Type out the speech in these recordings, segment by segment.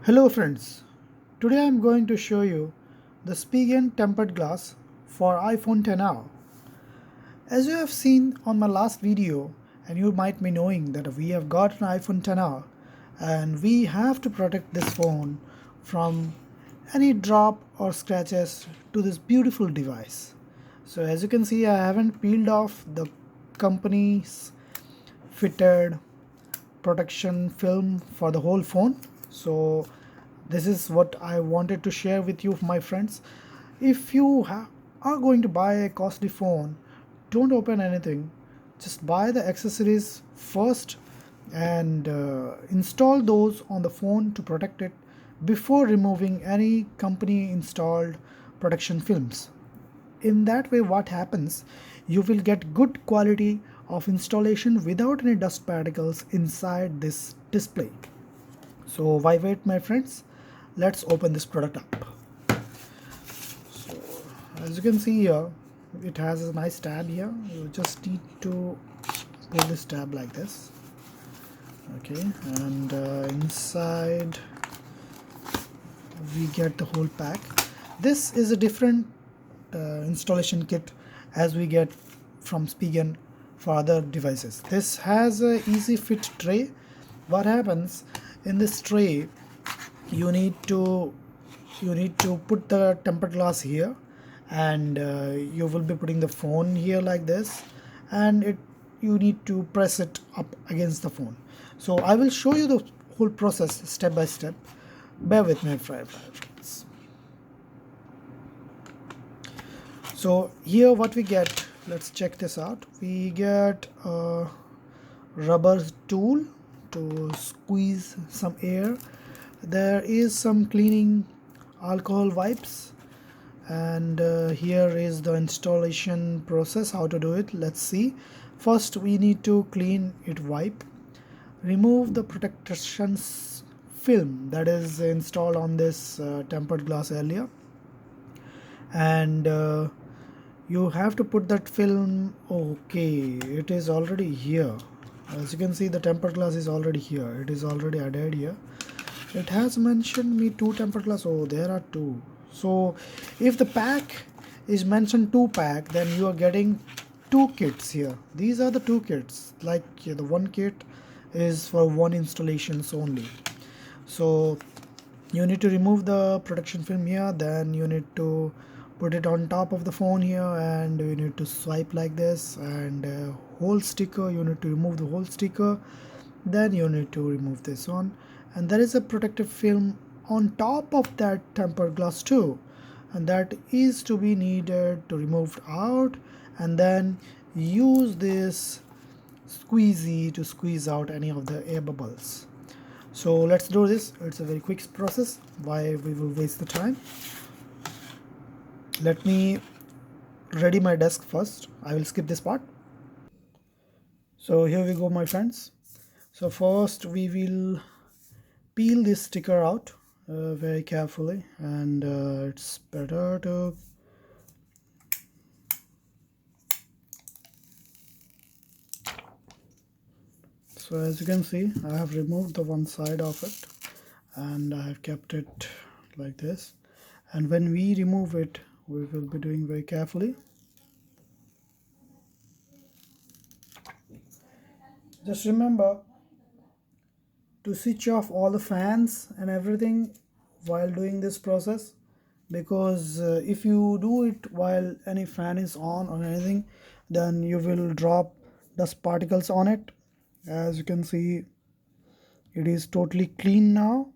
Hello friends, today I am going to show you the Spigen tempered glass for iPhone XR. As you have seen on my last video, and you might be knowing that we have got an iPhone XR and we have to protect this phone from any drop or scratches to this beautiful device. So as you can see, I haven't peeled off the company's fitted protection film for the whole phone. So this is what I wanted to share with you, my friends. If you are going to buy a costly phone, don't open anything, just buy the accessories first and install those on the phone to protect it before removing any company installed protection films. In that way, what happens, you will get good quality of installation without any dust particles inside this display. So why wait, my friends, let's open this product up. So as you can see here, it has a nice tab here. You just need to pull this tab like this, okay, and inside we get the whole pack. This is a different installation kit as we get from Spigen for other devices. This has a easy fit tray. What happens in this tray, you need to put the tempered glass here, and you will be putting the phone here like this, and you need to press it up against the phone. So I will show you the whole process step by step. Bear with me, friends. So here what we get, let's check this out. We get a rubber tool to squeeze some air. There is some cleaning alcohol wipes, and here is the installation process, how to do it. Let's see. First we need to clean it, wipe, remove the protection film that is installed on this tempered glass earlier, and you have to put that film. Okay, it is already here. As you can see, the tempered glass is already here. It is already added here. It has mentioned me 2 tempered glass. Oh, there are 2. So if the pack is mentioned 2 pack, then you are getting 2 kits here. These are the 2 kits. Like the one kit is for one installations only. So you need to remove the protection film here, then you need to put it on top of the phone here, and you need to swipe like this, and whole sticker, you need to remove the whole sticker, then you need to remove this one, and there is a protective film on top of that tempered glass too, and that is to be needed to remove out, and then use this squeezy to squeeze out any of the air bubbles. So let's do this. It's a very quick process. Why we will waste the time? Let me ready my desk first. I will skip this part. So here we go, my friends. So first we will peel this sticker out very carefully, and it's better to so as you can see, I have removed the one side of it and I have kept it like this, and when we remove it, we will be doing very carefully. Just remember to switch off all the fans and everything while doing this process, because if you do it while any fan is on or anything, then you will drop dust particles on it. As you can see, it is totally clean now.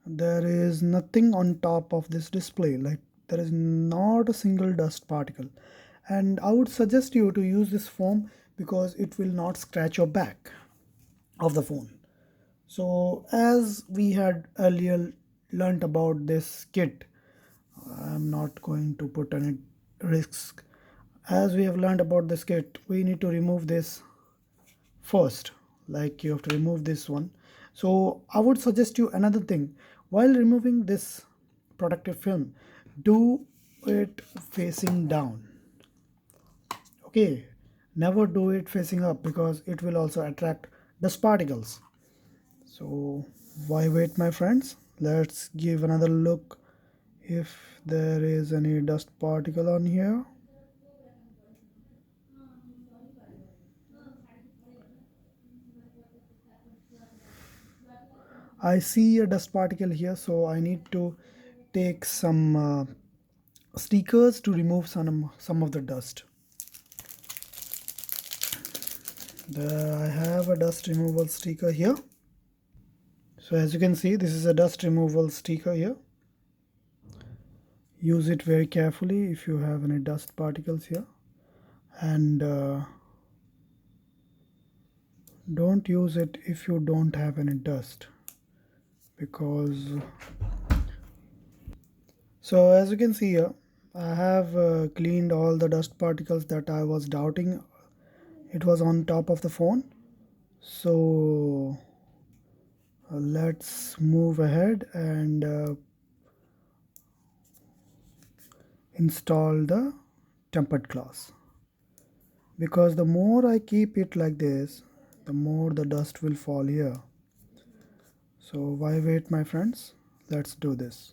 There is nothing on top of this display, like there is not a single dust particle, and I would suggest you to use this foam because it will not scratch your back of the phone. So as we had earlier learnt about this kit, I'm not going to put any risks. As we have learned about this kit, we need to remove this first. Like you have to remove this one. So I would suggest you another thing. While removing this protective film, do it facing down. Okay, never do it facing up because it will also attract dust particles. So why wait, my friends? Let's give another look if there is any dust particle on here. I see a dust particle here, so I need to take some stickers to remove some of the dust. There I have a dust removal sticker here. So as you can see, this is a dust removal sticker here. Use it very carefully if you have any dust particles here, and don't use it if you don't have any dust, because so as you can see here, I have cleaned all the dust particles that I was doubting it was on top of the phone. So let's move ahead and install the tempered glass, because the more I keep it like this, the more the dust will fall here. So why wait, my friends? Let's do this.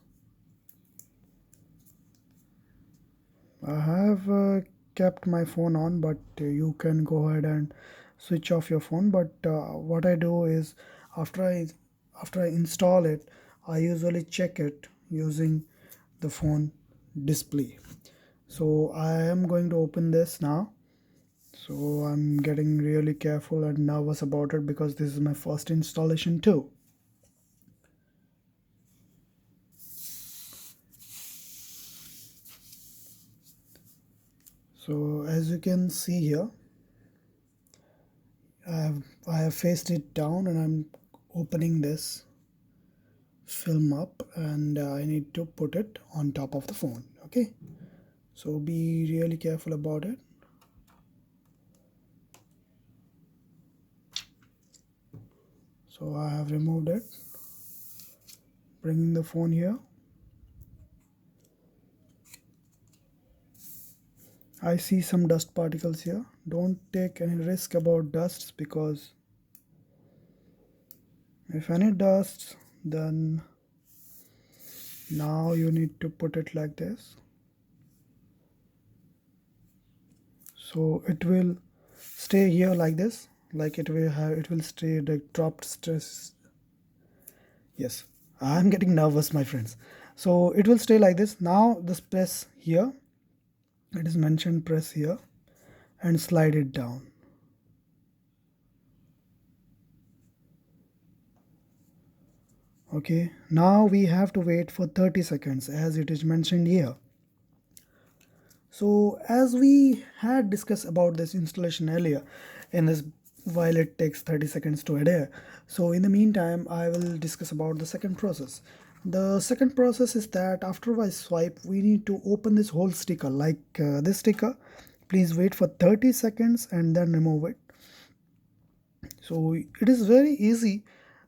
I have kept my phone on, but you can go ahead and switch off your phone. But what I do is, after I after I install it, I usually check it using the phone display. So I am going to open this now. So I'm getting really careful and nervous about it because this is my first installation too. So as you can see here, I have faced it down and I'm opening this film up, and I need to put it on top of the phone. Okay, so be really careful about it. So I have removed it, bringing the phone here. I see some dust particles here. Don't take any risk about dusts, because if any dust, then now you need to put it like this. So it will stay here like this, like it will stay the dropped stress. Yes, I'm getting nervous, my friends. So it will stay like this. Now this press here, it is mentioned press here and slide it down. Okay, now we have to wait for 30 seconds as it is mentioned here. So as we had discussed about this installation earlier in this, while it takes 30 seconds to adhere, so in the meantime I will discuss about the second process. The second process is that after I swipe, we need to open this whole sticker like this sticker. Please wait for 30 seconds and then remove it. So it is very easy.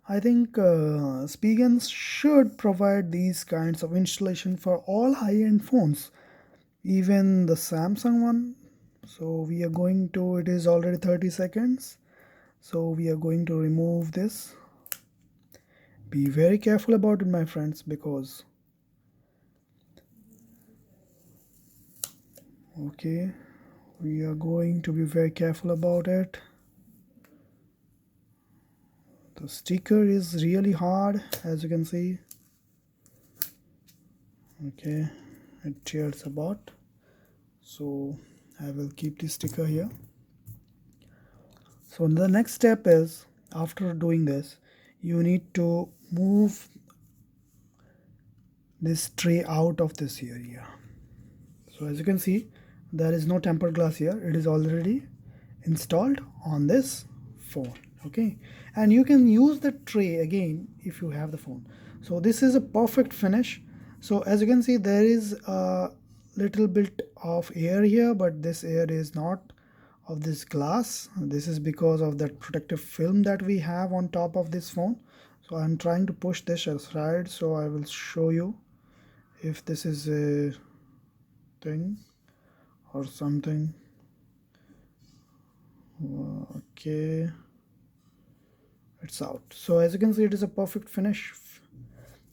I think Spigen should provide these kinds of installation for all high-end phones, even the Samsung one. So we are going to, it is already 30 seconds, so we are going to remove this. Be very careful about it, my friends, because okay, we are going to be very careful about it. The sticker is really hard, as you can see. Okay, it tears about, so I will keep the sticker here. So the next step is, after doing this, you need to move this tray out of this area. So as you can see, there is no tempered glass here. It is already installed on this phone. Okay, and you can use the tray again if you have the phone. So this is a perfect finish. So as you can see, there is a little bit of air here, but this air is not of this glass. This is because of that protective film that we have on top of this phone. So I'm trying to push this aside, so I will show you if this is a thing or something. Okay, it's out. So as you can see, it is a perfect finish.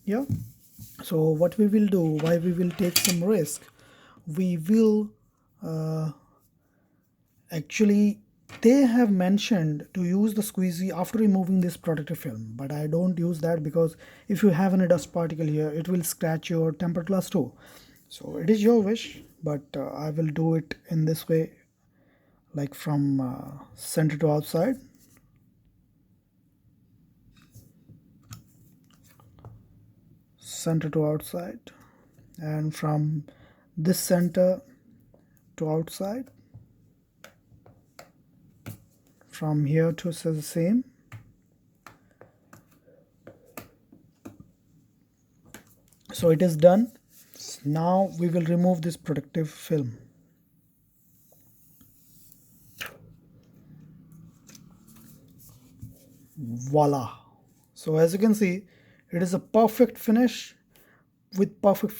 Yeah. So what we will do, why we will take some risk, we will actually, they have mentioned to use the squeezy after removing this protective film, but I don't use that because if you have any dust particle here, it will scratch your tempered glass too. So it is your wish, but I will do it in this way, like from center to outside. Center to outside, and from this center to outside, from here to the same. So it is done. Now we will remove this protective film. Voila. So as you can see, it is a perfect finish with perfect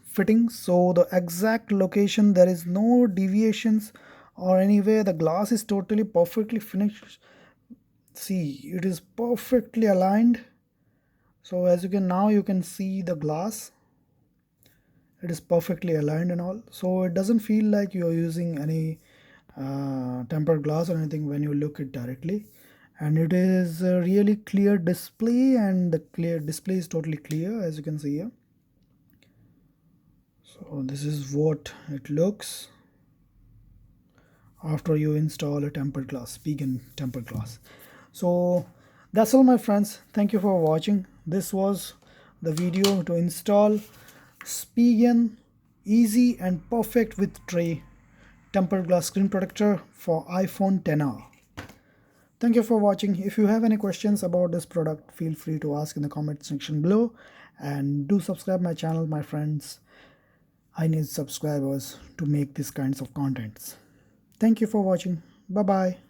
fitting. So the exact location, there is no deviations or anywhere. The glass is totally perfectly finished. See, it is perfectly aligned. So as you can, now you can see the glass, it is perfectly aligned and all, so it doesn't feel like you're using any tempered glass or anything when you look it directly. And it is a really clear display, and the clear display is totally clear, as you can see here. So this is what it looks after you install a tempered glass, Spigen tempered glass. So that's all, my friends. Thank you for watching. This was the video to install Spigen easy and perfect with tray tempered glass screen protector for iPhone 10R. Thank you for watching. If you have any questions about this product, feel free to ask in the comment section below, and do subscribe my channel, my friends. I need subscribers to make these kinds of contents. Thank you for watching. Bye bye.